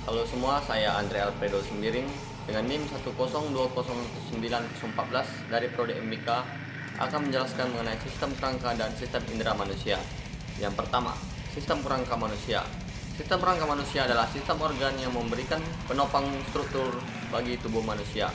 Halo semua, saya Andre Alfredo Sembiring dengan NIM 1020914 dari Prodi MBK akan menjelaskan mengenai sistem kerangka dan sistem indera manusia. Yang pertama, sistem kerangka manusia. Sistem kerangka manusia adalah sistem organ yang memberikan penopang struktur bagi tubuh manusia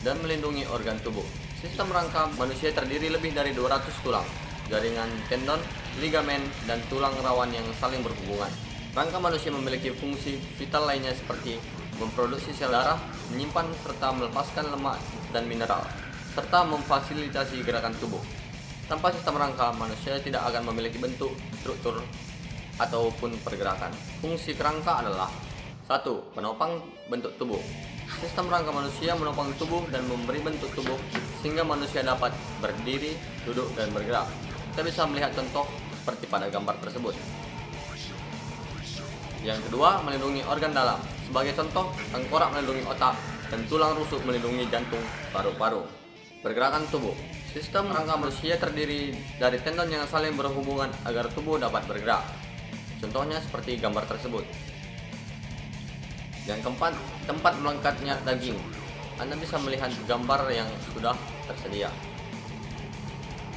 dan melindungi organ tubuh. Sistem rangka manusia terdiri lebih dari 200 tulang, jaringan tendon, ligamen, dan tulang rawan yang saling berhubungan. Rangka manusia memiliki fungsi vital lainnya seperti memproduksi sel darah, menyimpan serta melepaskan lemak dan mineral, serta memfasilitasi gerakan tubuh. Tanpa sistem rangka, manusia tidak akan memiliki bentuk, struktur, ataupun pergerakan. Fungsi kerangka adalah 1. Penopang bentuk tubuh. Sistem rangka manusia menopang tubuh dan memberi bentuk tubuh sehingga manusia dapat berdiri, duduk, dan bergerak. Kita bisa melihat contoh seperti pada gambar tersebut. Yang kedua, melindungi organ dalam. Sebagai contoh, tengkorak melindungi otak dan tulang rusuk melindungi jantung, paru-paru. Pergerakan tubuh. Sistem rangka manusia terdiri dari tendon yang saling berhubungan agar tubuh dapat bergerak. Contohnya seperti gambar tersebut. Yang keempat, tempat melengkapnya daging. Anda bisa melihat gambar yang sudah tersedia.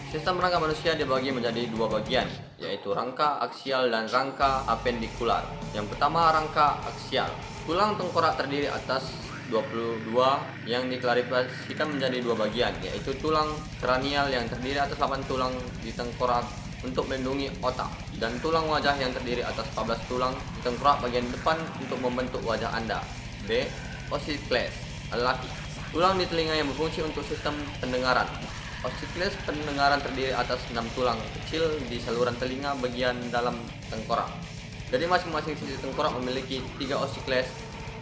Sistem rangka manusia dibagi menjadi dua bagian, yaitu rangka aksial dan rangka apendikular. Yang pertama, rangka aksial. Tulang tengkorak terdiri atas 22 yang diklarifikasikan menjadi dua bagian, yaitu tulang kranial yang terdiri atas 8 tulang di tengkorak untuk melindungi otak, dan tulang wajah yang terdiri atas 14 tulang di tengkorak bagian depan untuk membentuk wajah Anda. B. Osikles lelaki. Tulang di telinga yang berfungsi untuk sistem pendengaran. Osikles pendengaran terdiri atas 6 tulang kecil di saluran telinga bagian dalam tengkorak. Jadi masing-masing sisi tengkorak memiliki 3 osikles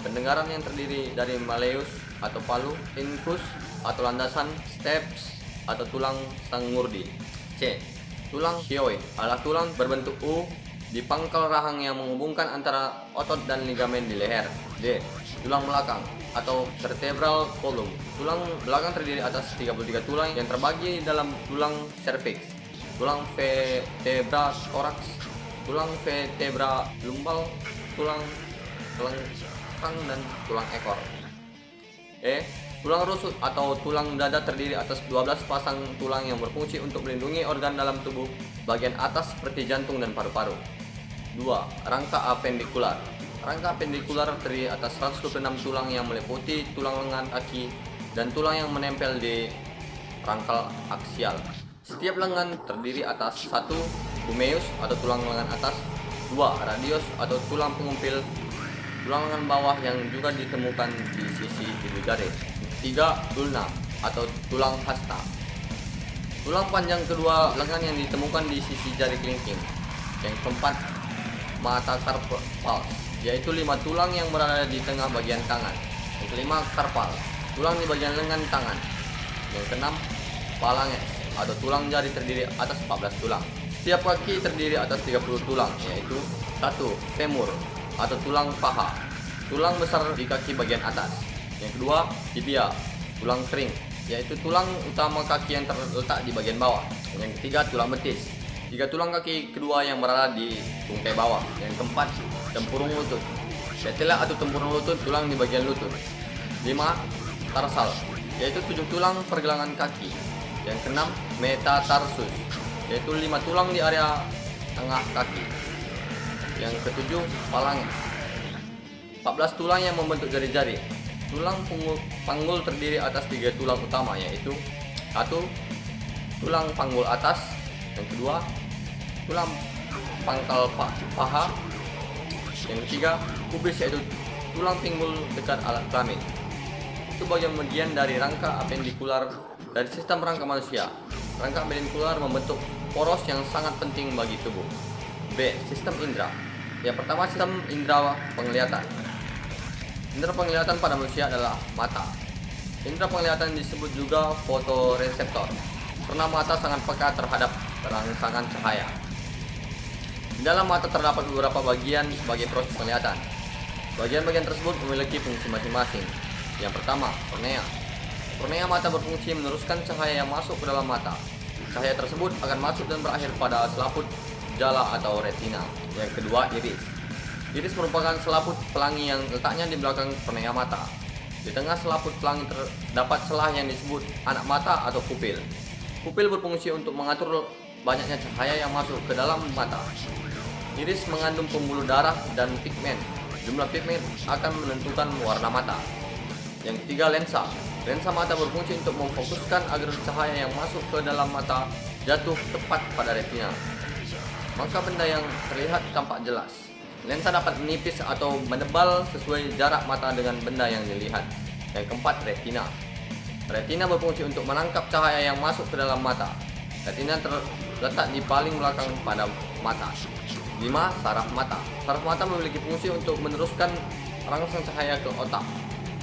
pendengaran yang terdiri dari malleus atau palu, incus atau landasan, steps atau tulang sanggurdi. C. Tulang hyoid adalah tulang berbentuk U di pangkal rahang yang menghubungkan antara otot dan ligamen di leher. D. Tulang belakang atau vertebral column. Tulang belakang terdiri atas 33 tulang yang terbagi dalam tulang cervix, tulang vertebra thorax, tulang vertebra lumbal, tulang kelengkang, dan tulang ekor. E. Tulang rusuk atau tulang dada terdiri atas 12 pasang tulang yang berfungsi untuk melindungi organ dalam tubuh bagian atas seperti jantung dan paru-paru. 2. Rangka apendikular. Rangka apendikular terdiri atas 126 tulang yang meliputi tulang lengan kaki dan tulang yang menempel di rangkal aksial. Setiap lengan terdiri atas 1. Humerus atau tulang lengan atas, 2. Radius atau tulang pengumpil, tulang lengan bawah yang juga ditemukan di sisi hidu jari. 3. Ulna atau tulang hasta. Tulang panjang kedua lengan yang ditemukan di sisi jari kelingking. Yang keempat, metacarpals, yaitu 5 tulang yang berada di tengah bagian tangan. Yang kelima, karpal, tulang di bagian lengan tangan. Yang keenam, phalanges atau tulang jari terdiri atas 14 tulang. Setiap kaki terdiri atas 30 tulang, yaitu 1. Femur atau tulang paha, tulang besar di kaki bagian atas. Yang kedua, tibia, tulang kering, yaitu tulang utama kaki yang terletak di bagian bawah. Yang ketiga, tulang betis, 3 tulang kaki kedua yang berada di tungkai bawah. Yang keempat, tempurung lutut, patella atau tempurung lutut, tulang di bagian lutut. 5. Tarsal, yaitu 7 tulang pergelangan kaki. Yang keenam, metatarsus, yaitu 5 tulang di area tengah kaki. Yang ketujuh, phalanges, 14 tulang yang membentuk jari-jari. Tulang panggul terdiri atas 3 tulang utama, yaitu 1. Tulang panggul atas. Yang kedua, tulang pangkal paha. Yang ketiga, pubis, yaitu tulang pinggul dekat alat kelamin. Itu bagian dari rangka apendikular dari sistem rangka manusia. Rangka apendikular membentuk poros yang sangat penting bagi tubuh. B. Sistem indera. Yang pertama, sistem indera penglihatan. Indera penglihatan pada manusia adalah mata. Indera penglihatan disebut juga fotoreseptor karena mata sangat peka terhadap rangsangan cahaya. Di dalam mata terdapat beberapa bagian sebagai proses penglihatan. Bagian-bagian tersebut memiliki fungsi masing-masing. Yang pertama, kornea. Kornea mata berfungsi meneruskan cahaya yang masuk ke dalam mata. Cahaya tersebut akan masuk dan berakhir pada selaput jala atau retina. Yang kedua, iris. Iris merupakan selaput pelangi yang letaknya di belakang kornea mata. Di tengah selaput pelangi terdapat celah yang disebut anak mata atau pupil. Pupil berfungsi untuk mengatur banyaknya cahaya yang masuk ke dalam mata. Iris mengandung pembuluh darah dan pigmen. Jumlah pigmen akan menentukan warna mata. Yang ketiga, lensa. Lensa mata berfungsi untuk memfokuskan agar cahaya yang masuk ke dalam mata jatuh tepat pada retina, maka benda yang terlihat tampak jelas. Lensa dapat menipis atau menebal sesuai jarak mata dengan benda yang dilihat. Yang keempat, retina. Retina berfungsi untuk menangkap cahaya yang masuk ke dalam mata. Retina terletak di paling belakang pada mata. 5. Saraf mata. Saraf mata memiliki fungsi untuk meneruskan rangsang cahaya ke otak.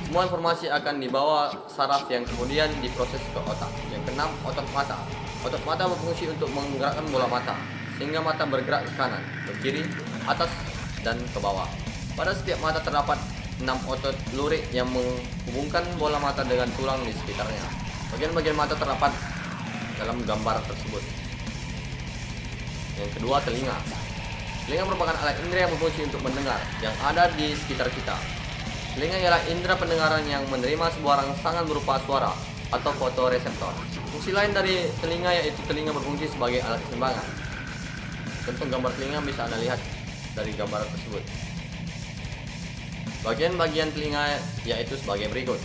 Semua informasi akan dibawa saraf yang kemudian diproses ke otak. Yang keenam, otot mata. Otot mata berfungsi untuk menggerakkan bola mata, sehingga mata bergerak ke kanan, ke kiri, atas, dan ke bawah. Pada setiap mata terdapat 6 otot lurik yang menghubungkan bola mata dengan tulang di sekitarnya. Bagian-bagian mata terdapat dalam gambar tersebut. Yang kedua, telinga. Telinga merupakan alat indera yang berfungsi untuk mendengar yang ada di sekitar kita. Telinga ialah indera pendengaran yang menerima sebuah rangsangan berupa suara atau fotoreseptor. Fungsi lain dari telinga yaitu telinga berfungsi sebagai alat keseimbangan. Contoh gambar telinga bisa Anda lihat dari gambar tersebut. Bagian-bagian telinga yaitu sebagai berikut.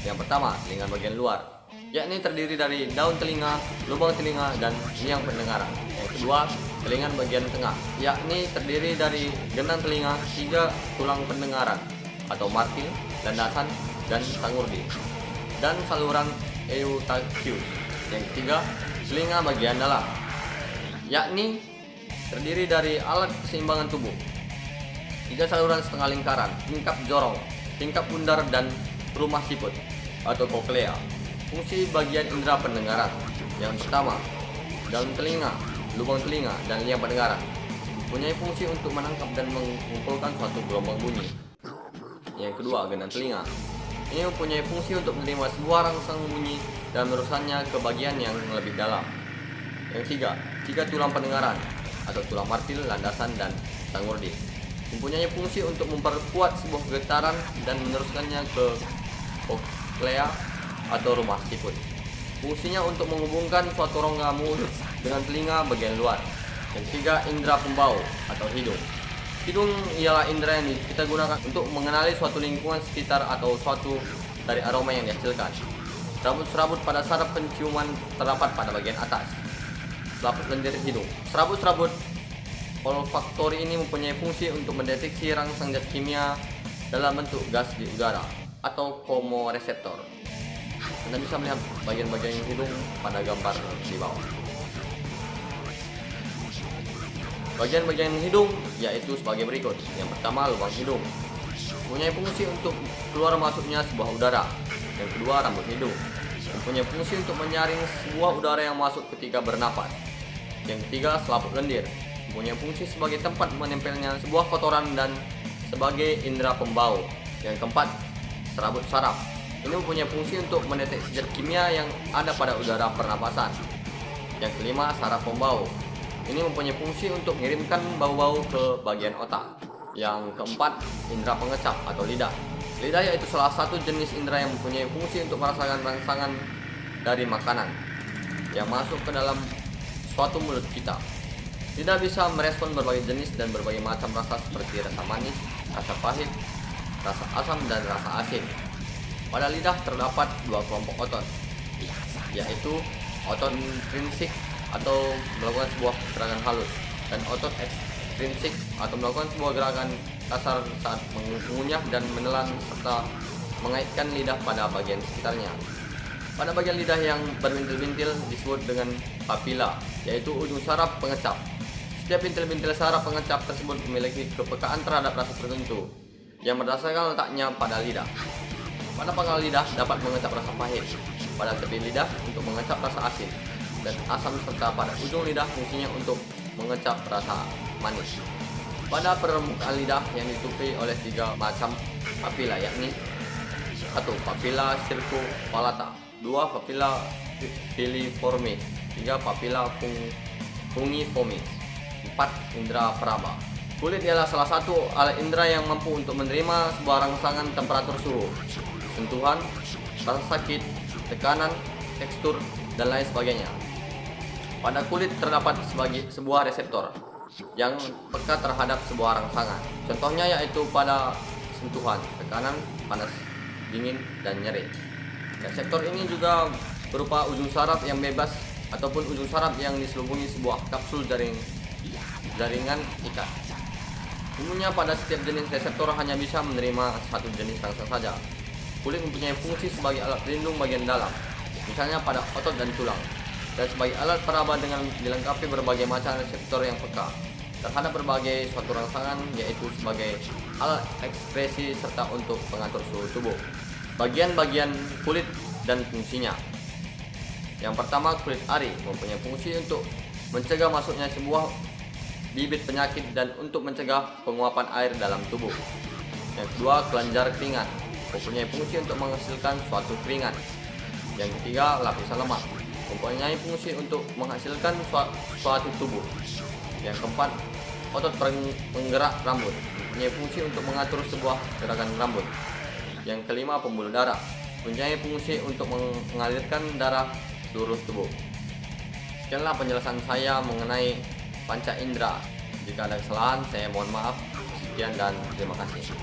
Yang pertama, telinga bagian luar, yakni terdiri dari daun telinga, lubang telinga, dan liang pendengaran. Yang kedua, telinga bagian tengah, yakni terdiri dari genang telinga, 3 tulang pendengaran atau martil, landasan, dan sangurdi, dan saluran Eustachius. Yang ketiga, telinga bagian dalam, yakni terdiri dari alat keseimbangan tubuh, 3 saluran setengah lingkaran, tingkap jorong, tingkap bundar, dan rumah siput atau koklea. Fungsi bagian indera pendengaran. Yang pertama, daun telinga, lubang telinga, dan liang pendengaran mempunyai fungsi untuk menangkap dan mengumpulkan suatu gelombang bunyi. Yang kedua, genang telinga. Ini mempunyai fungsi untuk menerima sebuah rangsang bunyi dan meneruskannya ke bagian yang lebih dalam. Yang ketiga, 3 tulang pendengaran atau tulang martil, landasan, dan sangurdi mempunyai fungsi untuk memperkuat sebuah getaran dan meneruskannya ke koklea atau rumah siput. Fungsinya untuk menghubungkan suatu rongga mulut dengan telinga bagian luar. Yang ketiga, indera pembau atau hidung. Hidung ialah indera yang kita gunakan untuk mengenali suatu lingkungan sekitar atau suatu dari aroma yang dihasilkan. Serabut-serabut pada saraf penciuman terdapat pada bagian atas selaput lendir hidung. Serabut-serabut olfaktori ini mempunyai fungsi untuk mendeteksi rangsang zat kimia dalam bentuk gas di udara atau komoreseptor. Anda bisa melihat bagian-bagian hidung pada gambar di bawah. Bagian-bagian hidung yaitu sebagai berikut. Yang pertama, lubang hidung mempunyai fungsi untuk keluar masuknya sebuah udara. Yang kedua, rambut hidung mempunyai fungsi untuk menyaring sebuah udara yang masuk ketika bernapas. Yang ketiga, selaput lendir mempunyai fungsi sebagai tempat menempelnya sebuah kotoran dan sebagai indera pembau. Yang keempat, serabut saraf. Ini mempunyai fungsi untuk mendeteksi zat kimia yang ada pada udara pernapasan. Yang kelima, saraf pembau. Ini mempunyai fungsi untuk mengirimkan bau-bau ke bagian otak. Yang keempat, indera pengecap atau lidah. Lidah yaitu salah satu jenis indera yang mempunyai fungsi untuk merasakan rangsangan dari makanan yang masuk ke dalam suatu mulut kita. Lidah bisa merespon berbagai jenis dan berbagai macam rasa seperti rasa manis, rasa pahit, rasa asam, dan rasa asin. Pada lidah terdapat 2 kelompok otot, yaitu otot intrinsik atau melakukan sebuah gerakan halus, dan otot ekstrinsik atau melakukan sebuah gerakan kasar saat mengunyah dan menelan serta mengaitkan lidah pada bagian sekitarnya. Pada bagian lidah yang berbintil-bintil disebut dengan papila, yaitu ujung saraf pengecap. Setiap bintil-bintil saraf pengecap tersebut memiliki kepekaan terhadap rasa tertentu yang berdasarkan letaknya pada lidah. Pada pangkal lidah dapat mengecap rasa pahit, pada tepi lidah untuk mengecap rasa asin dan asam, serta pada ujung lidah fungsinya untuk mengecap rasa manis. Pada permukaan lidah yang ditutupi oleh 3 macam papila, yakni 1. Papila circumvallata, 2. Papila filiformis, 3. Papila fungiformis, 4. Indera peraba. Kulit ialah salah satu alat indera yang mampu untuk menerima sebuah rangsangan temperatur suhu, sentuhan, rasa sakit, tekanan, tekstur, dan lain sebagainya. Pada kulit terdapat sebuah reseptor yang peka terhadap sebuah rangsangan. Contohnya yaitu pada sentuhan, tekanan, panas, dingin, dan nyeri. Reseptor ini juga berupa ujung saraf yang bebas ataupun ujung saraf yang diselubungi sebuah kapsul jaringan ikat. Umumnya pada setiap jenis reseptor hanya bisa menerima satu jenis rangsang saja. Kulit mempunyai fungsi sebagai alat pelindung bagian dalam, misalnya pada otot dan tulang, dan sebagai alat peraba dengan dilengkapi berbagai macam reseptor yang peka terhadap berbagai suatu rangsangan, yaitu sebagai alat ekspresi serta untuk pengatur suhu tubuh. Bagian-bagian kulit dan fungsinya. Yang pertama, kulit ari mempunyai fungsi untuk mencegah masuknya sebuah bibit penyakit dan untuk mencegah penguapan air dalam tubuh. Yang kedua, kelenjar keringat mempunyai fungsi untuk menghasilkan suatu keringat. Yang ketiga, lapisan lemak mempunyai fungsi untuk menghasilkan suatu tubuh. Yang keempat, otot penggerak rambut mempunyai fungsi untuk mengatur sebuah gerakan rambut. Yang kelima, pembuluh darah mempunyai fungsi untuk mengalirkan darah seluruh tubuh. Sekianlah penjelasan saya mengenai panca indera. Jika ada kesalahan, saya mohon maaf. Sekian dan terima kasih.